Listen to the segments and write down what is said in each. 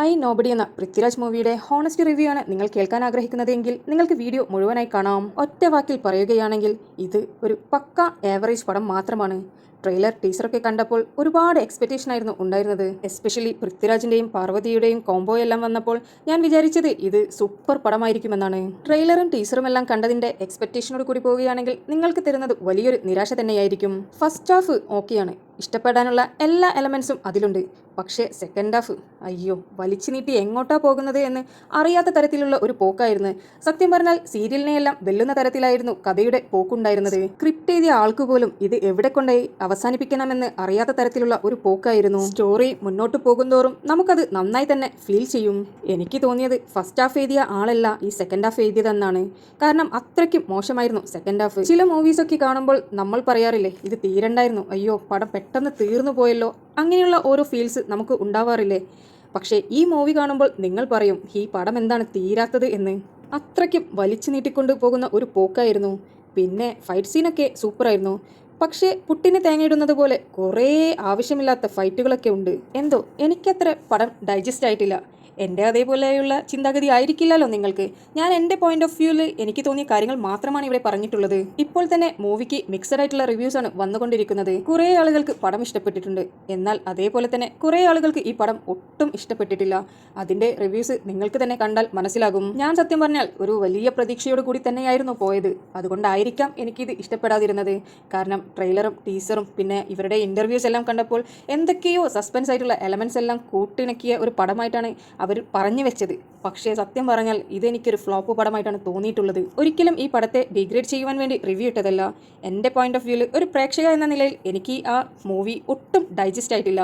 I nobody എന്ന പൃഥ്വിരാജ് മൂവിയുടെ honest review ആണ് നിങ്ങൾ കേൾക്കാൻ ആഗ്രഹിക്കുന്നതെങ്കിൽ നിങ്ങൾക്ക് വീഡിയോ മുഴുവനായി കാണാം. ഒറ്റ വാക്കിൽ പറയുകയാണെങ്കിൽ ഇത് ഒരു പക്ക ആവറേജ് പടം മാത്രമാണ്. ട്രെയിലർ ടീസറൊക്കെ കണ്ടപ്പോൾ ഒരുപാട് എക്സ്പെക്റ്റേഷൻ ആയിരുന്നു ഉണ്ടായിരുന്നത്. എസ്പെഷ്യലി പൃഥ്വിരാജിന്റെയും പാർവതിയുടെയും കോംബോ എല്ലാം വന്നപ്പോൾ ഞാൻ വിചാരിച്ചത് ഇത് സൂപ്പർ പടമായിരിക്കുമെന്നാണ്. ട്രെയിലറും ടീസറും എല്ലാം കണ്ടതിന്റെ എക്സ്പെക്റ്റേഷനോട് കൂടി പോവുകയാണെങ്കിൽ നിങ്ങൾക്ക് തരുന്നത് വലിയൊരു നിരാശ തന്നെയായിരിക്കും. ഫസ്റ്റ് ഹാഫ് ഓക്കെയാണ്, ഇഷ്ടപ്പെടാനുള്ള എല്ലാ എലമെന്റ്സും അതിലുണ്ട്. പക്ഷേ സെക്കൻഡ് ഹാഫ് അയ്യോ, വലിച്ചു നീട്ടി എങ്ങോട്ടാ പോകുന്നത് എന്ന് അറിയാത്ത തരത്തിലുള്ള ഒരു പോക്കായിരുന്നു. സത്യം പറഞ്ഞാൽ സീരിയലിനെയെല്ലാം വെല്ലുന്ന തരത്തിലായിരുന്നു കഥയുടെ പോക്കുണ്ടായിരുന്നത്. സ്ക്രിപ്റ്റ് എഴുതിയ ആൾക്ക് പോലും ഇത് എവിടെ കൊണ്ടായി അവസാനിപ്പിക്കണമെന്ന് അറിയാത്ത തരത്തിലുള്ള ഒരു പോക്കായിരുന്നു. സ്റ്റോറി മുന്നോട്ട് പോകുന്തോറും നമുക്കത് നന്നായി തന്നെ ഫീൽ ചെയ്യും. എനിക്ക് തോന്നിയത് ഫസ്റ്റ് ഹാഫ് എഴുതിയ ആളല്ല ഈ സെക്കൻഡ് ഹാഫ് എഴുതിയതെന്നാണ്. കാരണം അത്രയ്ക്കും മോശമായിരുന്നു സെക്കൻഡ് ഹാഫ്. ചില മൂവീസൊക്കെ കാണുമ്പോൾ നമ്മൾ പറയാറില്ലേ, ഇത് തീരണ്ടായിരുന്നു, അയ്യോ പടം പെട്ടെന്ന് തീർന്നു പോയല്ലോ, അങ്ങനെയുള്ള ഓരോ ഫീൽസ് നമുക്ക് ഉണ്ടാവാറില്ലേ. പക്ഷേ ഈ മൂവി കാണുമ്പോൾ നിങ്ങൾ പറയും, ഈ പടം എന്താണ് തീരാത്തത് എന്ന്. അത്രയ്ക്കും വലിച്ചു നീട്ടിക്കൊണ്ട് പോകുന്ന ഒരു പോക്കായിരുന്നു. പിന്നെ ഫൈറ്റ് സീനൊക്കെ സൂപ്പറായിരുന്നു. പക്ഷേ പുട്ടിന് തേങ്ങയിടുന്നത് പോലെ കുറേ ആവശ്യമില്ലാത്ത ഫൈറ്റുകളൊക്കെ ഉണ്ട്. എന്തോ എനിക്കത്ര പടം ഡൈജസ്റ്റ് ആയിട്ടില്ല. എൻ്റെ അതേപോലെയുള്ള ചിന്താഗതി ആയിരിക്കില്ലല്ലോ നിങ്ങൾക്ക്. ഞാൻ എൻ്റെ പോയിന്റ് ഓഫ് വ്യൂവിൽ എനിക്ക് തോന്നിയ കാര്യങ്ങൾ മാത്രമാണ് ഇവിടെ പറഞ്ഞിട്ടുള്ളത്. ഇപ്പോൾ തന്നെ മൂവിക്ക് മിക്സഡ് ആയിട്ടുള്ള റിവ്യൂസ് ആണ് വന്നുകൊണ്ടിരിക്കുന്നത്. കുറേ ആളുകൾക്ക് പടം ഇഷ്ടപ്പെട്ടിട്ടുണ്ട്, എന്നാൽ അതേപോലെ തന്നെ കുറേ ആളുകൾക്ക് ഈ പടം ഒട്ടും ഇഷ്ടപ്പെട്ടിട്ടില്ല. അതിൻ്റെ റിവ്യൂസ് നിങ്ങൾക്ക് തന്നെ കണ്ടാൽ മനസ്സിലാകും. ഞാൻ സത്യം പറഞ്ഞാൽ ഒരു വലിയ പ്രതീക്ഷയോട് കൂടി തന്നെയായിരുന്നു പോയത്. അതുകൊണ്ടായിരിക്കാം എനിക്കിത് ഇഷ്ടപ്പെടാതിരുന്നത്. കാരണം ട്രെയിലറും ടീസറും പിന്നെ ഇവരുടെ ഇൻ്റർവ്യൂസ് എല്ലാം കണ്ടപ്പോൾ എന്തൊക്കെയോ സസ്പെൻസ് ആയിട്ടുള്ള എലമെന്റ്സ് എല്ലാം കൂട്ടിണക്കിയ ഒരു പടമായിട്ടാണ് അവർ പറഞ്ഞു വെച്ചത്. പക്ഷേ സത്യം പറഞ്ഞാൽ ഇതെനിക്കൊരു ഫ്ലോപ്പ് പടമായിട്ടാണ് തോന്നിയിട്ടുള്ളത്. ഒരിക്കലും ഈ പടത്തെ ഡിഗ്രേഡ് ചെയ്യുവാൻ വേണ്ടി റിവ്യൂ ഇട്ടതല്ല. എൻ്റെ പോയിന്റ് ഓഫ് വ്യൂവിൽ ഒരു പ്രേക്ഷക എന്ന നിലയിൽ എനിക്ക് ആ മൂവി ഒട്ടും ഡൈജസ്റ്റ് ആയിട്ടില്ല.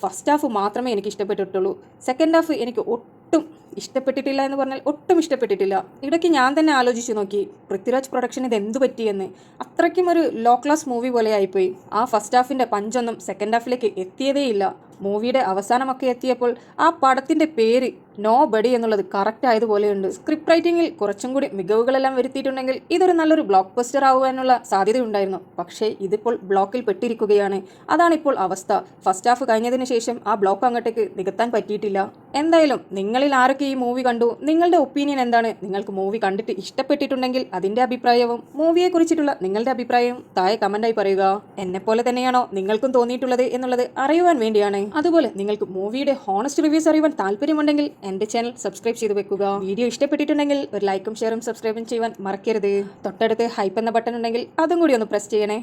ഫസ്റ്റ് ഹാഫ് മാത്രമേ എനിക്ക് ഇഷ്ടപ്പെട്ടിട്ടുള്ളൂ. സെക്കൻഡ് ഹാഫ് എനിക്ക് ഒട്ടും ഇഷ്ടപ്പെട്ടിട്ടില്ല എന്ന് പറഞ്ഞാൽ ഒട്ടും ഇഷ്ടപ്പെട്ടിട്ടില്ല. ഇടയ്ക്ക് ഞാൻ തന്നെ ആലോചിച്ച് നോക്കി, പൃഥ്വിരാജ് പ്രൊഡക്ഷൻ ഇത് എന്തു പറ്റിയെന്ന്. അത്രയ്ക്കും ഒരു ലോ ക്ലാസ് മൂവി പോലെ ആയിപ്പോയി. ആ ഫസ്റ്റ് ഹാഫിൻ്റെ പഞ്ചൊന്നും സെക്കൻഡ് ഹാഫിലേക്ക് എത്തിയതേയില്ല. മൂവിയുടെ അവസാനമൊക്കെ എത്തിയപ്പോൾ ആ പടത്തിൻ്റെ പേര് നോബഡി എന്നുള്ളത് കറക്റ്റ് ആയതുപോലെയുണ്ട്. സ്ക്രിപ്റ്റ് റൈറ്റിംഗിൽ കുറച്ചും കൂടി മികവുകളെല്ലാം വരുത്തിയിട്ടുണ്ടെങ്കിൽ ഇതൊരു നല്ലൊരു ബ്ലോക്ക് ബസ്റ്റർ ആവുവാനുള്ള സാധ്യതയുണ്ടായിരുന്നു. പക്ഷേ ഇതിപ്പോൾ ബ്ലോക്കിൽ പെട്ടിരിക്കുകയാണ്. അതാണിപ്പോൾ അവസ്ഥ. ഫസ്റ്റ് ഹാഫ് കഴിഞ്ഞതിന് ശേഷം ആ ബ്ലോക്ക് അങ്ങോട്ടേക്ക് നികത്താൻ പറ്റിയിട്ടില്ല. എന്തായാലും നിങ്ങളിൽ ആരൊക്കെ ഈ മൂവി കണ്ടു, നിങ്ങളുടെ ഒപ്പീനിയൻ എന്താണ്? നിങ്ങൾക്ക് മൂവി കണ്ടിട്ട് ഇഷ്ടപ്പെട്ടിട്ടുണ്ടെങ്കിൽ അതിൻ്റെ അഭിപ്രായവും മൂവിയെ കുറിച്ചിട്ടുള്ള നിങ്ങളുടെ അഭിപ്രായവും താഴെ കമൻ്റായി പറയുക. എന്നെപ്പോലെ തന്നെയാണോ നിങ്ങൾക്കും തോന്നിയിട്ടുള്ളത് എന്നുള്ളത് അറിയുവാൻ വേണ്ടിയാണ്. അതുപോലെ നിങ്ങൾക്ക് മൂവിയുടെ ഹോണസ്റ്റ് റിവ്യൂസ് അറിയുവാൻ താല്പര്യമുണ്ടെങ്കിൽ എൻ്റെ ചാനൽ സബ്സ്ക്രൈബ് ചെയ്ത് വെക്കുക. വീഡിയോ ഇഷ്ടപ്പെട്ടിട്ടുണ്ടെങ്കിൽ ഒരു ലൈക്കും ഷെയറും സബ്സ്ക്രൈബും ചെയ്യുവാൻ മറക്കരുത്. തൊട്ടടുത്ത് ഹൈപ്പ് എന്ന ബട്ടൺ ഉണ്ടെങ്കിൽ അതും കൂടി ഒന്ന് പ്രസ് ചെയ്യണേ.